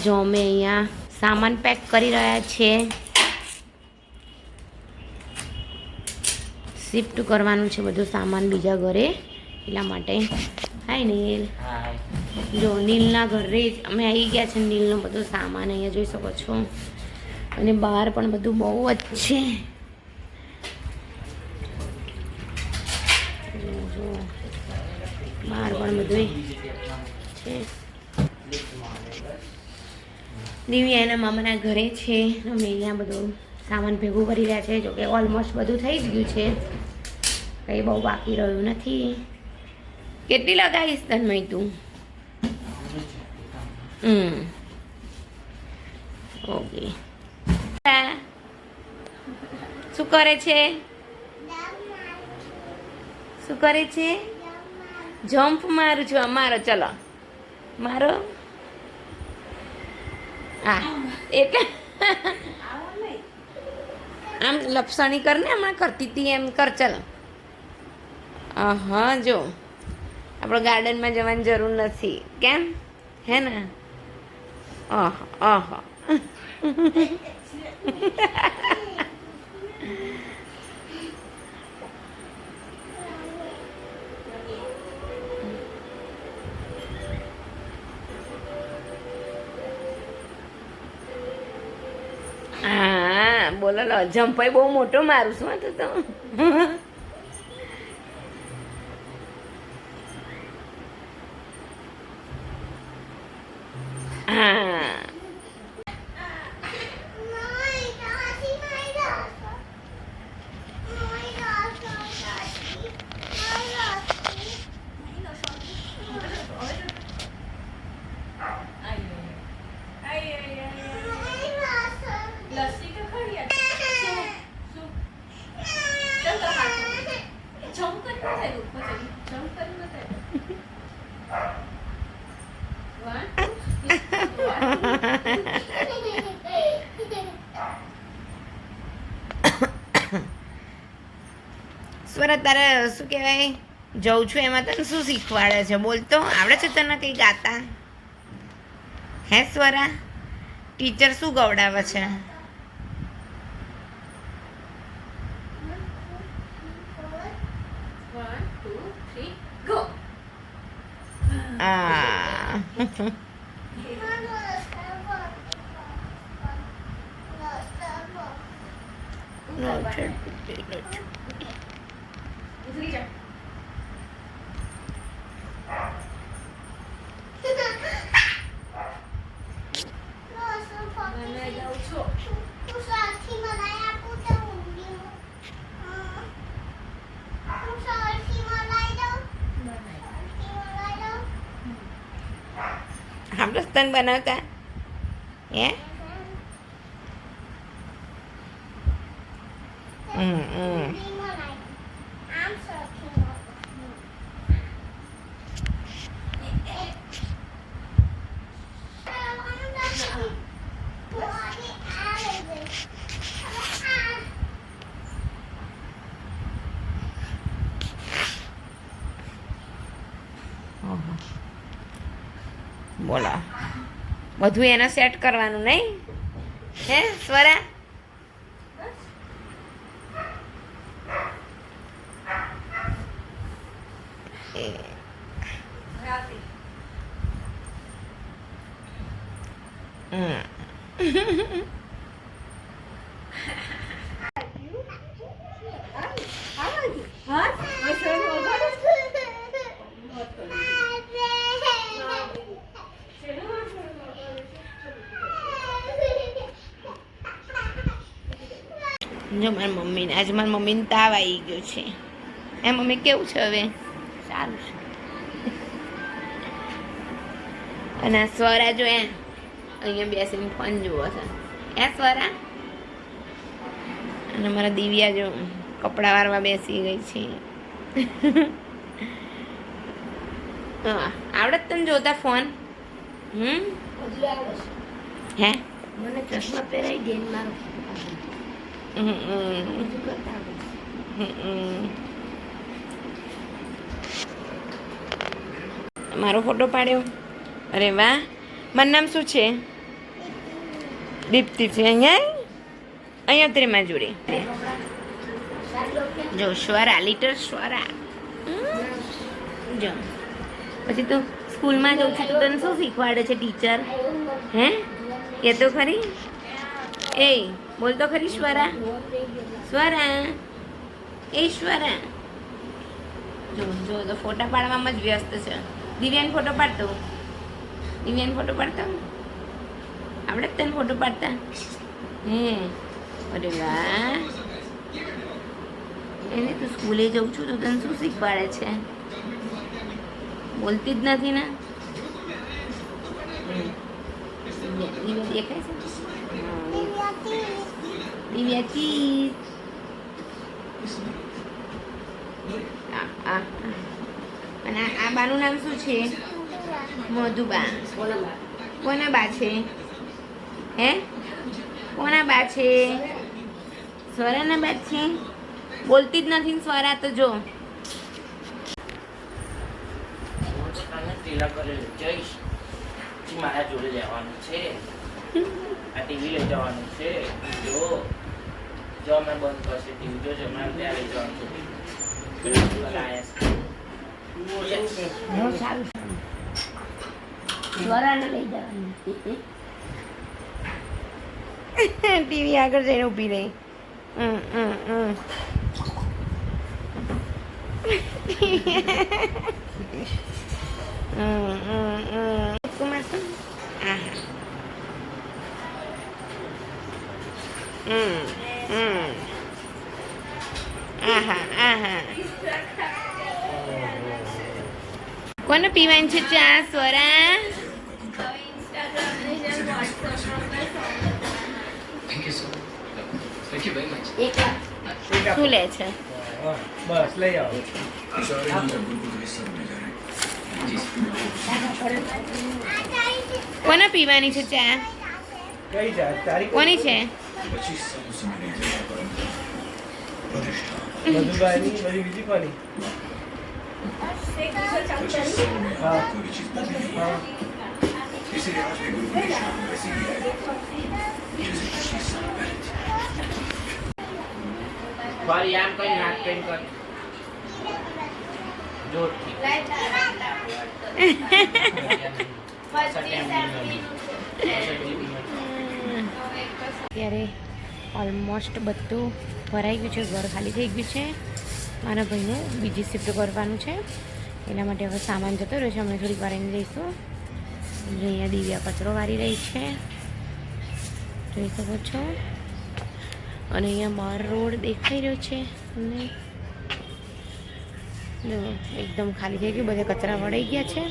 જો અમે અહીંયા સામાન પેક કરી રહ્યા છીએ. શિફ્ટ કરવાનું છે બધું સામાન બીજા ઘરે, એટલા માટે. હાય નીલ. જો નીલના ઘરે જ અમે આવી ગયા છે. નીલનો બધો સામાન અહીંયા જોઈ શકો છો. અને બહાર પણ બધું બહુ જ છે. જો બહાર પણ બધું છે. દિવ્યા એના મામાના ઘરે છે. અમે અહીંયા બધું સામાન ભેગું કરી રહ્યા છે. જોકે ઓલમોસ્ટ બધું થઈ જ ગયું છે, કંઈ બહુ બાકી રહ્યું નથી. કેટલી લગાવીશ તન્મય તું? ઓકે. શું કરે છે? શું કરે છે? જમ્પ મારું છું. મારો ચલો મારો. હા એટલે આમ લપસણી કર ને, હમણાં કરતી હતી એમ કર. ચાલો. હા જો આપણે ગાર્ડનમાં જવાની જરૂર નથી. કેમ? હે ને? હા બોલો લો. જંપાઈ બહુ મોટો મારું છું તો હા સ્વરા તારે શું કહેવાય જઉં છું એમાં તને શું શીખવાડે છે? બોલતો આવડે છે તને કંઈ ગાતા? હે સ્વરા, ટીચર શું ગવડાવે છે? આપણે સ્તન બનાવતા હે? બોલો બધું એને સેટ કરવાનું નહીં હે સ્વરા? જો મારી મમ્મીને આજે મારી મમ્મીને તાવ આવી ગયો છે. એ મમ્મી કેવું છે હવે? સારું છે. અને સ્વરા જો અહીંયા બેસીને ફોન જુઓ છે. એ સ્વરા અને મારા દિવ્યા જો કપડા વારવા બેસી ગઈ છે. હા આવડે તને જોતા ફોન? હે મને ચશ્મા પહેરાઈ ગઈ મારો. મારો ફોટો પાડ્યો? અરે વાહ. મારું નામ શું છે? દીપ્તિ છે. અહીંયા ઉતરે મારી જોડે. જો સ્વરા, લિટર સ્વરા. જો પછી તું સ્કૂલમાં જઉં છું તો તને શું શીખવાડે છે ટીચર? હે એ તો ખરી. એ બોલ તો ખરી સ્વરા. સ્વરા, એ સ્વરા. જો જો તો ફોટા પાડવામાં જ વ્યસ્ત છે. દિવ્યાન ફોટો પાડતો. દિવ્યાન ફોટો પાડતો આવડે તને ફોટો પાડતા? અરે વાહ. એને તું સ્કૂલે જઉં છું તો તને શું શીખવાડે છે? બોલતી જ નથી ને. દિવ્યા દેખાય છે? દિવ્યા ચીઝ. અને આ બાનું નામ શું છે? મધુબા. કોના બા છે? હે કોના બા છે? સ્વરાના બા છે. બોલતી જ નથી સ્વરા તો. જો મારા જોડે લેવાનું છે. આ ટીવી લઈ જવાનું છે. જો જો મેં બંધ કરશે ટીવી. જો મારે ત્યાં લઈ જવાનું છે. ટીવી આગળ જઈને ઊભી રહી. કોને પીવાની છે ચા? સ્વરા. શું લે છે? બસ લઈ આવો. કોને પીવાની છે ચા? કઈ જા તારી કોની છે? મધુબાઈની બધી બીજી કોની? ફરી આમ કઈ નાક પેન કર. જોરથી. અત્યારે ઓલમોસ્ટ બધું ભરાઈ ગયું છે. ઘર ખાલી થઈ ગયું છે. મારા ભાઈને બીજી શિફ્ટ કરવાનું છે. એના માટે હવે સામાન જતો રહ્યો છે. અમે થોડીક વાર એને જઈશું. અહીંયા દિવ્યા કચરો વારી રહી છે, જોઈ શકો છો. અને અહીંયા બહાર રોડ દેખાઈ રહ્યો છે તમને. જો એકદમ ખાલી થઈ ગયું. બધા કચરા વળાઈ ગયા છે.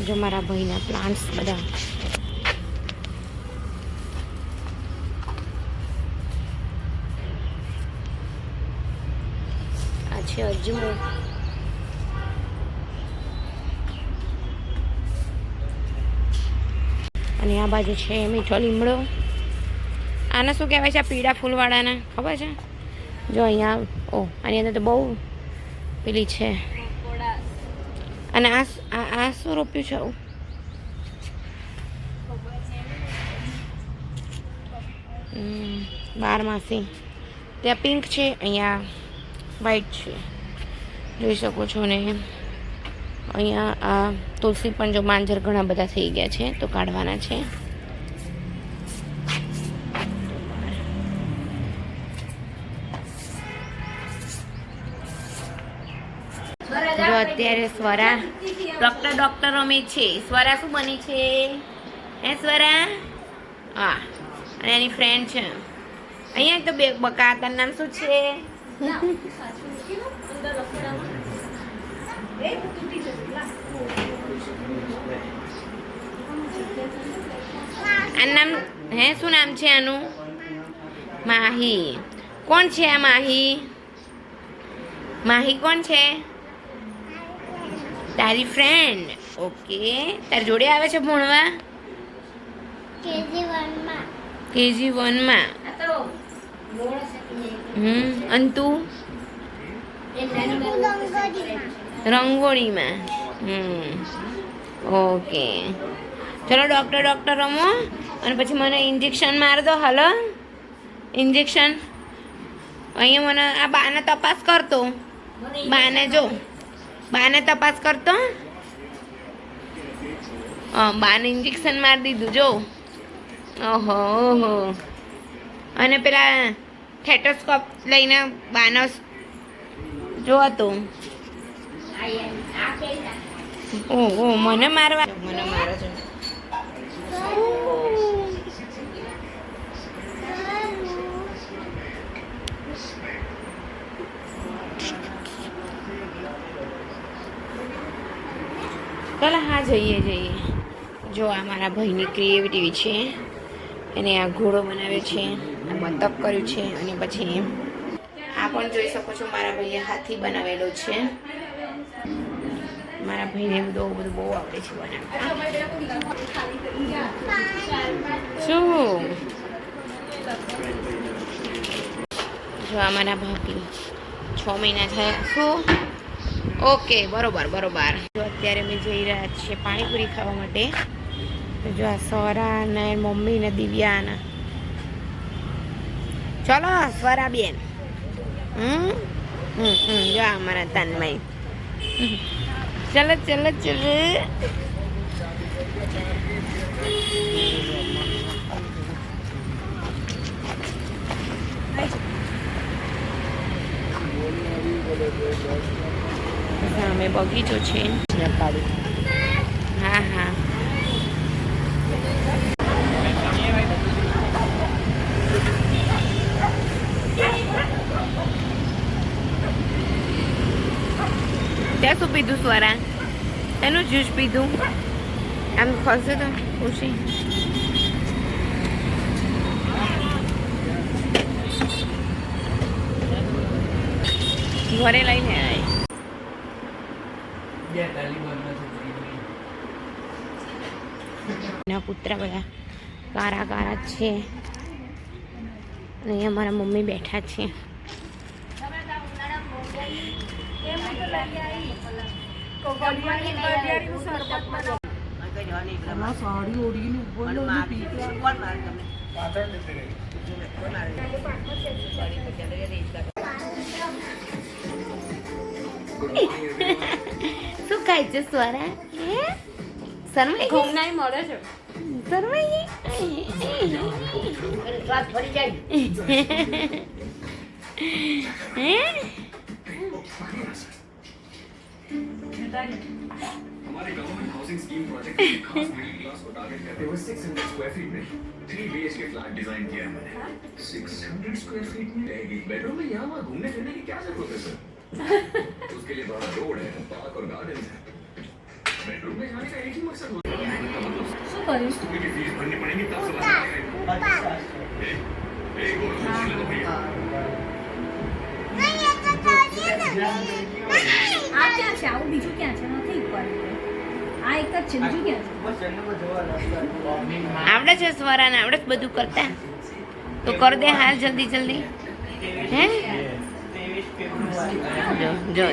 જો મારા ભાઈના પ્લાન્ટ્સ બધા. આ છે અજમો. અને આ બાજુ છે મીઠો લીમડો. આને શું કહેવાય છે? આ પીળા ફૂલવાળાને ખબર છે? જો અહીંયા આની અંદર તો બહુ પેલી છે. અને આ શું રોપ્યું છે? 12 ત્યાં પિંક છે, અહીંયા વ્હાઈટ છે, જોઈ શકો છો. ને અહીંયા આ તુલસી પણ જો માંજર ઘણા બધા થઈ ગયા છે તો કાઢવાના છે. જો અત્યારે સ્વરા ડોક્ટર રમે છે. સ્વરા શું બની છે? હે સ્વરા? હા. અને એની ફ્રેન્ડ છે અહીંયા તો બે બકા. તારું નામ શું છે? આ નામ હે શું નામ છે આનું? માહી. કોણ છે આ માહી? માહી કોણ છે? તારી ફ્રેન્ડ. ઓકે. તાર જોડે આવે છે ભણવા? KG 1 માં. અને તું? રંગોળીમાં. ઓકે ચલો ડૉક્ટર રમો અને પછી મને ઇન્જેક્શન માર દો હાલો ઇન્જેક્શન અહીંયા મને આ બાને તપાસ કરતો બાને તપાસ કરતો બાને ઇન્જેક્શન મારી દીધું જો ઓહો ઓહો અને પેલા થેટોસ્કોપ લઈને બાનો જો હતો ઓહો મને મારો છે ચાલો હા જઈએ જો આ મારા ભાઈની ક્રિએટિવિટી છે એને આ ઘોડો બનાવ્યો છે આ બતક કર્યું છે અને પછી આ પણ જોઈ શકો છો મારા ભાઈએ હાથી બનાવેલો છે મારા ભાઈને બધું બહુ આવડે છે બનાવતા શું જો આ મારા ભાભી 6 મહિના થયા શું ઓકે બરોબર જો અત્યારે અમે જઈ રહ્યા છીએ પાણીપુરી ખાવા માટે તો જો આ સ્વરા ને મમ્મી ને દિવ્યા ને ચલો સ્વરા બેન જો અમારા તન્મય ચલો સામે બગીચો છે હા ત્યાં શું પીધું સ્વરા એનું જ્યુસ પીધું આમ ખસે તો ખુશી ઘરે લઈને આય કૂતરા બધા કારા છે અને અહીંયા મારા મમ્મી બેઠા છે શું ખાય છે સ્વરા શરમાઈ ઘઉંના મળે છે શરમાઈ સ્વાદ ફરી જાય हमारे गवर्नमेंट हाउसिंग स्कीम प्रोजेक्ट में खास मिडिल क्लास को टारगेट करते हुए 600 स्क्वायर फीट में 3 BHK फ्लैट डिजाइन किया है मैंने 600 स्क्वायर फीट में रहेगी बेडरूम में यहाँ वहाँ घूमने फिरने की क्या जरूरत है सर उसके लिए बड़ा रोड है पार्क और गार्डन है बेडरूम में जाने का एक ही मकसद होता है स्कूल की फीस भरनी पड़ेगी तब समझ आएगा एक और पूछ लो भैया આ ક્યાં છે આવું બીજું ક્યાં છે નથી ઉપર આ એક જ છે બીજું ક્યાં છે આવડે છે સ્વરાને આવડે છે બધું કરતા તો કર દે હાલ જલ્દી હે જો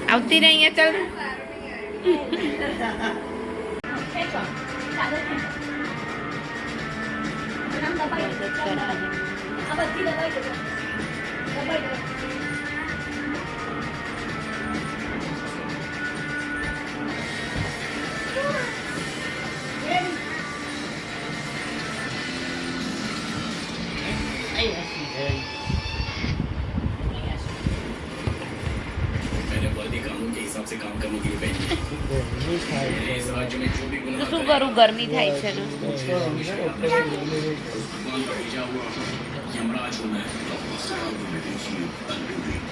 આવતી રહી અહીંયા ચાલ से काम करने के लिए बैठी इस राज्य में जो भी તો શું કરું ગરમી થાય છે ને यमराज हूँ मैं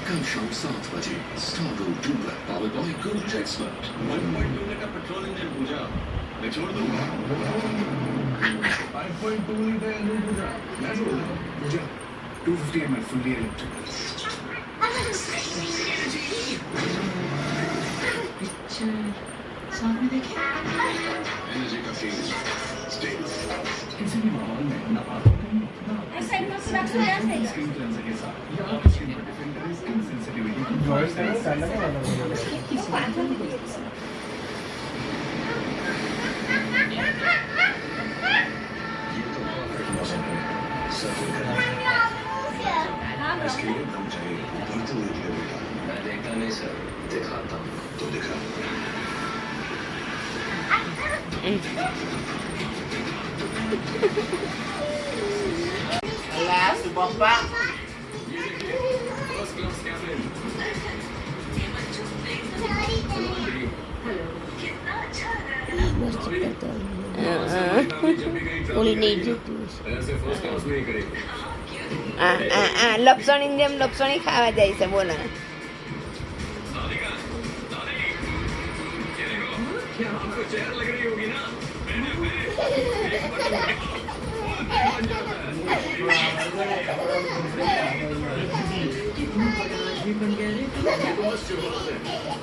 कल शाम 7 बजे स्टार रोड डूबा power boy good expert 1.2 litre petrol engine पूजा मैं छोड़ दूंगा 5.2 लीटर इंजन पूजा मैं छोड़ दूंगा पूजा 250 ml fully electric. एनर्जी का फील स्टेबल किसी भी माहौल में ना आंखों को ना આ સાઈડમાં થોડાક સોયા થઈ ગયા स्किन क्लेंजर के साथ या आपकी स्किन पर डिफेंड करें स्किन सेंसिटिविटी को જોઈન્ટ કરીને ચાલે કે વાંધો નહીં? ये तो परफेक्ट मौसम है सर्दी का હા इसके लिए हम चाहिए बर्तन निकले बेटा मैं देखता नहीं सर दिखाता हूँ तो दिखा અલા સુબપ્પા फर्स्ट क्लास कैबिन जब भी कहीं ઓલી ट्रैवल નહીં જતી ऐसे फर्स्ट क्लास में ही करेंगे લપસણી જેમ લપસણી ખાવા જાય છે બોલો क्या आपको चेयर लग रही होगी ना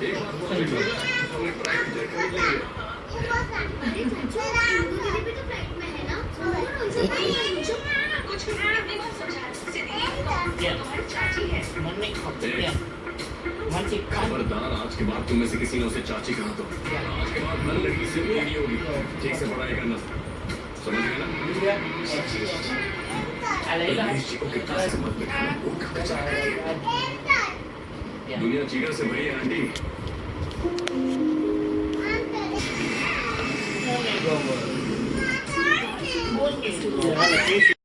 एक बात बोल हमें प्राइवेट जेट खरीद लेंगे મને ખબર મને खबरदार आज के बाद तुम में से किसी ने उसे चाची कहा तो आज के बाद हर लड़की से नहीं होगी ठीक से पढ़ाई करना समझ गए ना આ લઈ લો गणेश जी को कितना से मत बिठाना वो कब चाह रही है दुनिया चीगर से भरी है आंटी બોલ કે